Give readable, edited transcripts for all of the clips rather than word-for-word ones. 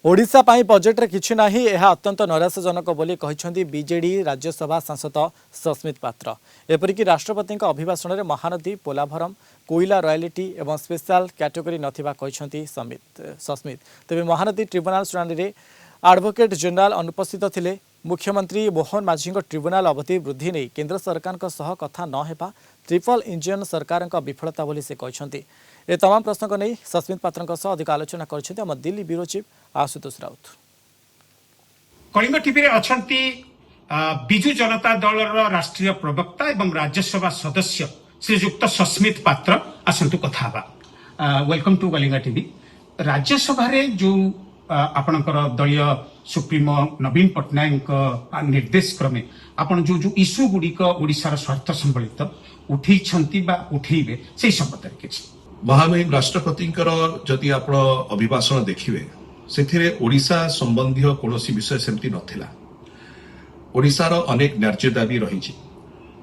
ओडिशा पाई budget रे किछि नाही यह अत्यंत नैराश्यजनक बोली कहिसेंती बीजेडी राज्यसभा सांसद सस्मित पात्र। एपरिक राष्ट्रपति अभिभाषण में महानदी पोलाभरम कोईला रॉयल्टी एवं स्पेशल कैटेगरी नथिबा कहिसेंती सस्मित। तेबे महानदी ट्रिब्यूनल शुणाणी रे एडवोकेट जनरल अनुपस्थित थिले। मुख्यमंत्री मोहन माझी ट्रिब्यूनल अवधि वृद्धि नहीं केंद्र सरकार कथा न हेबा ट्रिपल इंजन सरकार विफलता बोली से कहते। ए तमाम प्रश्न को नहीं सस्मित पात्र अधिक आलोचना कर Delhi bureau chief Ashutosh Rout. Kalinga TV रे अछंती बिजु जनता दल राष्ट्रीय प्रवक्ता एवं राज्यसभा सदस्य श्रीयुक्त सस्मित पात्र आसंतु कथा welcome to Kalinga TV. Rajya Sabha रे जो आपणकर दलीय सुप्रीमो नवीन पट्टनायक निर्देश क्रमे आपण जो जो इश्यू गुड़िक ओडिशार स्वार्थ संबलित उठेइछंती बा उठेइबे से संबंध रे किछि महामहिम राष्ट्रपति जदि आप अभिभाषण देखिए से ओडिशा संबंधी कौन विषय सेमती नथिला। ओडिशार अनेक न्याय्य दाबी रही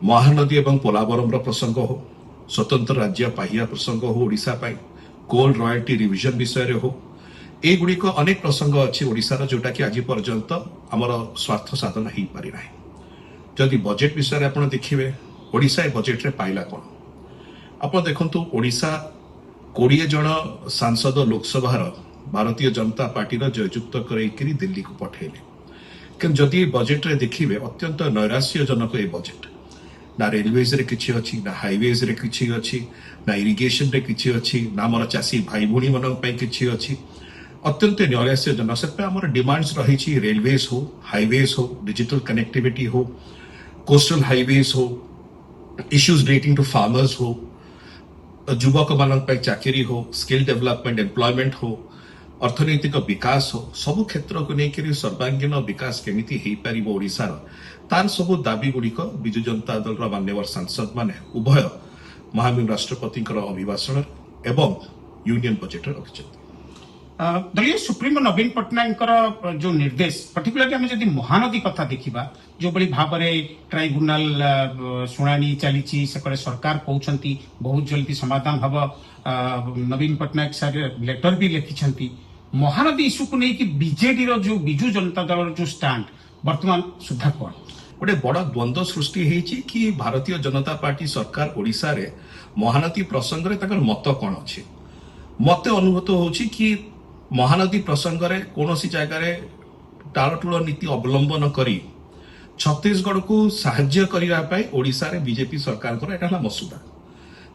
महानदी एवं पोलावरम प्रसंग हो, स्वतंत्र राज्य पाहिया प्रसंग हो, ओडिशा पाई कोल रॉयल्टी रिविजन विषय हो, एगुड़िक अनेक प्रसंग अच्छी ओडिशार जोटा कि आज पर्यंत आमर स्वार्थ साधन हो पारि ना। जदि बजेट विषय आप देखिए ओडिशा बजेट रे पाइला कौन आप देखु ओडिशा 20 जन सांसद लोकसभा भारतीय जनता पार्टी जययुक्त कर दिल्ली को पठेले कि जदि बजेट रे देखिए अत्यंत नैराश्यजनक ये बजेट ना रेलवेज रे किछि अछि ना हाईवेज रे किछि अछि ना इरिगेशन रे किछि अछि ना मोर चासी भाई भूणी मन पई किछि अछि अत्यंत नैराश्यजनक से हमर डिमांड्स रही रेलवेज हो, हाईवेज हो, डिजिटल कनेक्टिविटी हो, कोस्टल हाईवेज हो, इश्यूज रिलेटिंग टू फार्मर्स हो, युवक मान चाकरी हो, स्किल डेवलपमेंट एम्प्लॉयमेंट हो, अर्थनैतिक विकास हो, सब क्षेत्र को लेकर सर्वांगीन विकास केमिति हेई परिबो ओडिशार तार सब दाबी गुड़िक बिजु जनता दल मान्यवर सांसद माने उभय महामहिम राष्ट्रपति अभिभाषण एवं यूनियन बजेट रखिछथि। दलीय सुप्रीमो नवीन पट्टनायक जो निर्देश पर्टिकुलरली आम जदि महानदी कथा देखा जो बड़ी भाव में ट्राइब्यूनल शुणाणी चली सरकार कहते बहुत जल्दी समाधान हम। नवीन पट्टनायक सर लेटर भी लिखिं महानदी इश्यू को लेकिन बीजेडी जो बिजु जनता दल जो स्टैंड वर्तमान सुधा कौन गोटे बड़ द्वंद्व सृष्टि होती कि भारतीय जनता पार्टी सरकार ओडिशा रे महानदी प्रसंग में मत कौन अच्छे मत अनुभूत होची कि महानदी प्रसंग में कौन जगार टालटुल नीति अवलंबन करी छत्तीसगढ़ को साहाय्य करने ओडिशा रे बीजेपी सरकार एटा मसुदा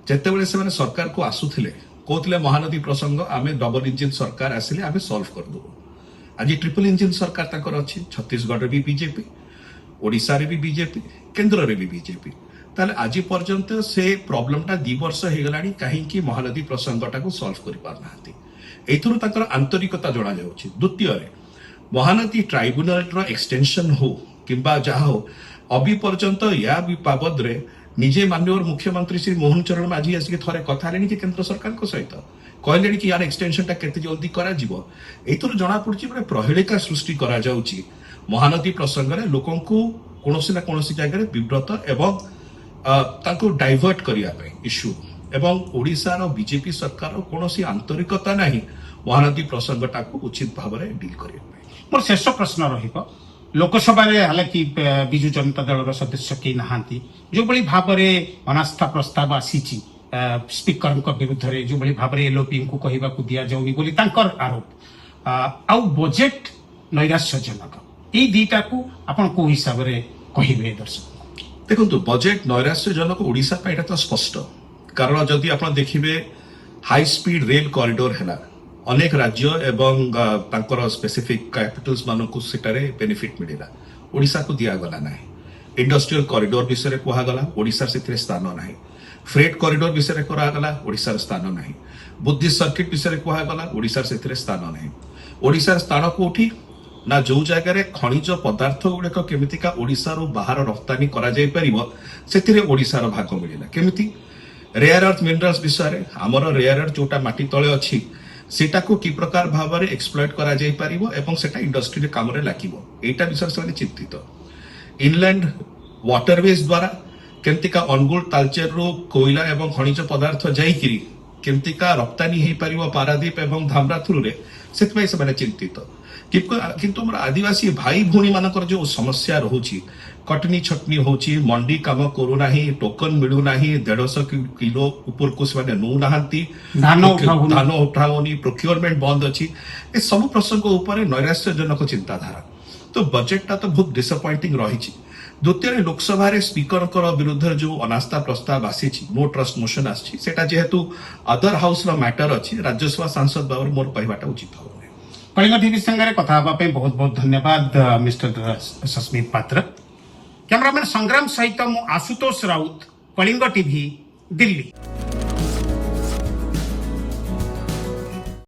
जितेबाला से सरकार को आसुले कहते महानदी प्रसंग आम डबल इंजिन सरकार आसिले आम सल्व करदे। आज ट्रिपल इंजिन सरकार तक अच्छी छत्तीसगढ़ भी बीजेपी, ओडिशा रे भी बीजेपी, केंद्र रे भी बीजेपी। ताले आज पर्यंत से प्रॉब्लमटा 2 वर्ष हो गला कहीं महानदी प्रसंगटा को सल्व कर पारना एथुर आंतरिकता जना जाउछि। द्वितीय महानदी ट्राइब्यूनल एक्सटेंशन हो किंबा जहा हो अभी पर्यंत या बाबद रे निजे माननीय मुख्यमंत्री श्री मोहन चरण माझी आसिक थरे कथा लेनी कि केंद्र सरकार को सहित कहले कि यार एक्सटेंशनटा केते जल्दी करा जिवो एथुर जना पड़छि बडे प्रहेलिका सृष्टि करा जाउछि। महानदी प्रसंग रे लोकन को कोनोसी ना कोनोसी जगह विव्रत एवं ताको डाइवर्ट करिया पे इश्यू एवं ओडिशार बीजेपी सरकार कौन आंतरिकता नहीं महानदी प्रसंगटा को उचित भाव में डील करें। मोर शेष प्रश्न रहिबो लोकसभा रे हालांकि बिजु जनता दल सदस्य के नहांती जो बड़ी भाव में अनास्था प्रस्ताव आसीची स्पीकर विरुद्ध रे जो बड़ी भाव में एलओपी को कहवा को दिया जाउनी बोली तांकर आरोप आउ बजेट नैराश्यजनक ए दीटा को आपण को हिसाब रे कहिबे दर्शक देखंतु बजेट नैराश्यजनक ओडिशा पे एटा तो स्पष्ट कारण जदि आप देखिए हाई स्पीड रेल कॉरिडोर है अनेक राज्य एवं तांकर स्पेसिफिक कैपिटल्स मानक बेनिफिट मिला ओडिशा को दिगला ना। इंडस्ट्रियल कॉरिडोर विषय कहगला ओडिशा से स्थान ना। फ्रेट कॉरिडोर विषय करागला ओडिशार स्थान ना। बुद्धिस्ट सर्किट विषय कहगला ओडिशार से स्थान ना। ओडिशार स्थान कोठी ना जो जगह खनिज पदार्थ गुड़िक केमितिका ओडिशार बाहर रफ्तानी करा जाय परिबो सेथिरे ओडिशार भाग मिलिला केमिति रेयर अर्थ मिनरल्स विषय आमर रेयर अर्थ जोटा माटी तले अच्छी सेटा को कि प्रकार भाव में एक्सप्लॉइट करा जाय परिबो एवं सेटा इंडस्ट्री रे काम रे लागिबो एटा विषय से चिंतित। इनलैंड वाटरवेज द्वारा केमतिका अनुगुल तालचेर रो कोयला एवं खनिज पदार्थ जाइकिरी केमतिका रप्तानी हे परिबो पारादीप एवं धामरा थ्रू रे ସେଥିପାଇଁ ସେମାନେ ଚିନ୍ତିତ। କିନ୍ତୁ ଆମର ଆଦିବାସୀ ଭାଇ ଭଉଣୀ ମାନଙ୍କର ଯୋଉ ସମସ୍ୟା ରହୁଛି, କଟନୀ ଛଟନୀ ହଉଛି, ମଣ୍ଡି କାମ କରୁନାହିଁ, ଟୋକନ ମିଳୁନାହିଁ, 150 କିଲୋ ଉପରକୁ ସେମାନେ ନେଉନାହାନ୍ତି, ଧାନ ଉଠା ହଉନି, ପ୍ରୋକ୍ୟୁରମେଣ୍ଟ ବନ୍ଦ ଅଛି, ଏ ସବୁ ପ୍ରସଙ୍ଗ ଉପରେ ନୈରାଶ୍ୟଜନକ ଚିନ୍ତାଧାରା। ତ ବଜେଟଟା ତ ବହୁତ ଡିସଆପଏଣ୍ଟିଂ ରହିଛି। ଦ୍ୱିତୀୟରେ ଲୋକସଭାରେ ସ୍ପିକରଙ୍କର ବିରୁଦ୍ଧରେ ଯୋଉ ଅନାସ୍ଥା ପ୍ରସ୍ତାବ ଆସିଛି, नो ट्रस्ट मोशन ଆସିଛି, ସେଟା ଯେହେତୁ ଅଦର ହାଉସର ମ୍ୟାଟର ଅଛି, ରାଜ୍ୟସଭା ସାଂସଦ ଭାବରେ ମୋର କହିବାଟା ଉଚିତ ହେବ। କଳିଙ୍ଗ ଟିଭି ସାଙ୍ଗରେ କଥା ହେବା ପାଇଁ ବହୁତ ବହୁତ ଧନ୍ୟବାଦ ମିଷ୍ଟର ସସ୍ମିତ ପାତ୍ର। କ୍ୟାମେରାମ୍ୟାନ ସଂଗ୍ରାମ ସହିତ ମୁଁ ଆଶୁତୋଷ ରାଉତ, କଳିଙ୍ଗ ଟିଭି, ଦିଲ୍ଲୀ।